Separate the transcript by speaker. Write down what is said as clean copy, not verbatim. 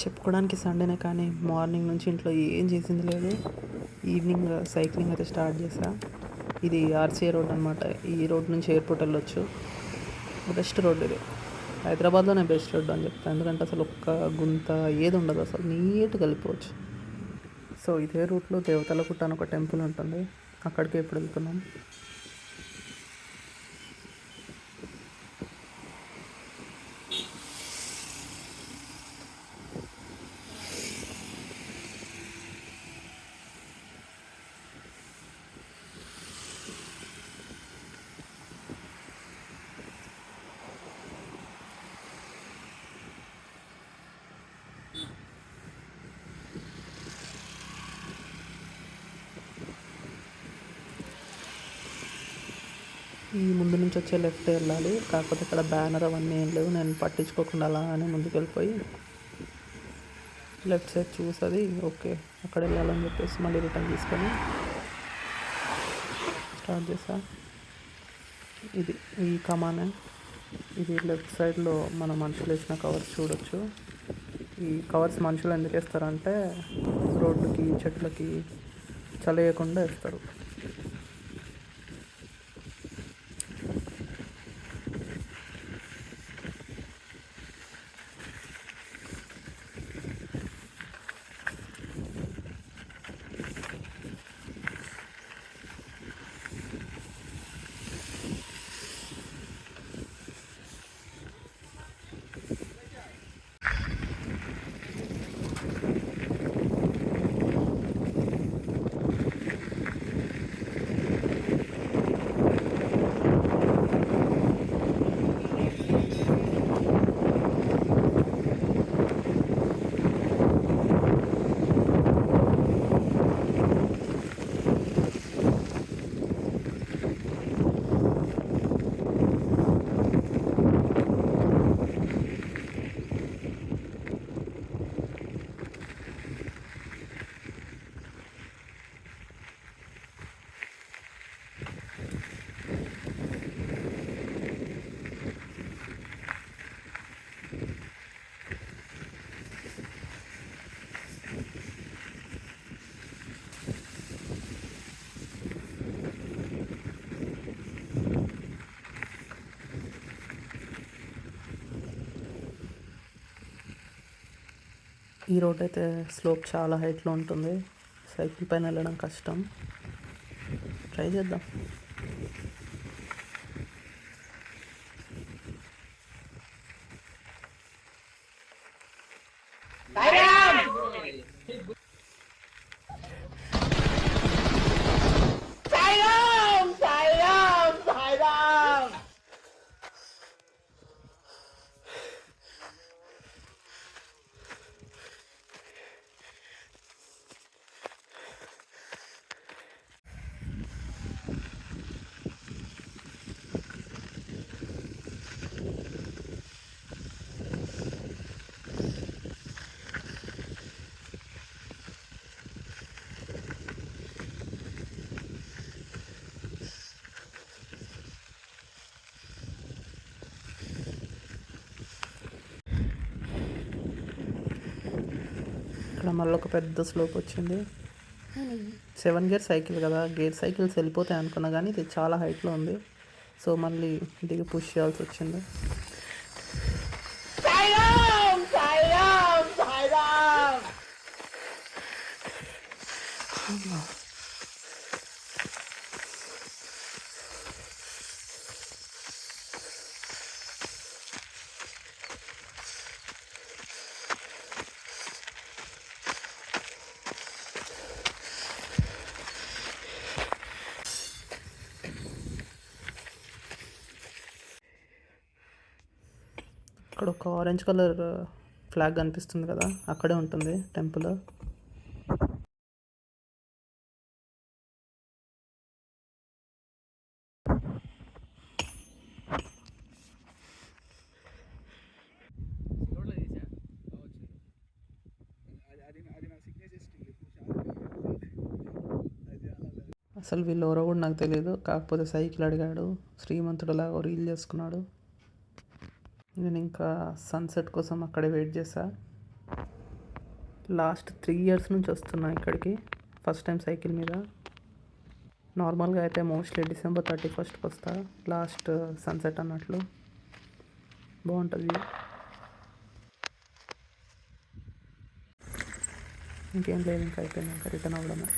Speaker 1: చెప్పుకోవడానికి సండేనే కానీ మార్నింగ్ నుంచి ఇంట్లో ఏం చేసింది లేదు. ఈవినింగ్ సైక్లింగ్ అయితే స్టార్ట్ చేసా. ఇది ఆర్సీఏ రోడ్ అనమాట. ఈ రోడ్ నుంచి ఎయిర్పోర్ట్ వెళ్ళొచ్చు. బెస్ట్ రోడ్ ఇది, హైదరాబాద్లోనే బెస్ట్ రోడ్ అని చెప్తాను. ఎందుకంటే అసలు ఒక్క గుంత ఏది ఉండదు, అసలు నీట్గా వెళ్ళిపోవచ్చు. సో ఇదే రూట్లో దేవతల గుట్ట అని ఒక టెంపుల్ ఉంటుంది, అక్కడికి ఇప్పుడు వెళ్తున్నాం. ఈ ముందు నుంచి వచ్చే లెఫ్ట్ వెళ్ళాలి, కాకపోతే ఇక్కడ బ్యానర్ అవన్నీ ఏం లేవు. నేను పట్టించుకోకుండా అలా అని ముందుకు వెళ్ళిపోయి లెఫ్ట్ సైడ్ చూసేది ఓకే అక్కడ వెళ్ళాలని చెప్పేసి మళ్ళీ రిటర్న్ తీసుకొని స్టార్ట్ చేసా. ఇది ఈ కమానే, ఇది లెఫ్ట్ సైడ్లో మన మనుషులు వేసిన కవర్స్ చూడొచ్చు. ఈ కవర్స్ మనుషులు ఎందుకు వేస్తారంటే రోడ్డుకి చెట్లకి చలేయకుండా వేస్తారు. ఈ రోడ్ అయితే స్లోప్ చాలా హైట్లో ఉంటుంది, సైకిల్ పైన వెళ్ళడం కష్టం. ట్రై చేద్దాం. ఇక్కడ మళ్ళీ ఒక పెద్ద స్లోప్ వచ్చింది. 7 గేర్ సైకిల్ కదా, గేర్ సైకిల్స్ వెళ్ళిపోతాయి అనుకున్నా కానీ ఇది చాలా హైట్లో ఉంది. సో మళ్ళీ దిగి పుష్ చేయాల్సి వచ్చింది. ఇక్కడ ఒక ఆరెంజ్ కలర్ ఫ్లాగ్ కనిపిస్తుంది కదా, అక్కడే ఉంటుంది టెంపుల్. అసలు వీళ్ళు ఎవరో కూడా నాకు తెలియదు, కాకపోతే సైకిల్ అడిగాడు, శ్రీమంతుడులాగా రీల్ చేసుకున్నాడు. నేను ఇంకా సన్సెట్ కోసం అక్కడే వెయిట్ చేశా. లాస్ట్ 3 ఇయర్స్ నుంచి వస్తున్నా ఇక్కడికి. ఫస్ట్ టైం సైకిల్ మీద. నార్మల్గా అయితే మోస్ట్లీ December 31st వస్తా, లాస్ట్ సన్సెట్ అన్నట్లు. బాగుంటుంది. ఇంకేం లేదు, ఇంకా అయిపోయింది, ఇంకా రిటర్న్ అవ్వడమే.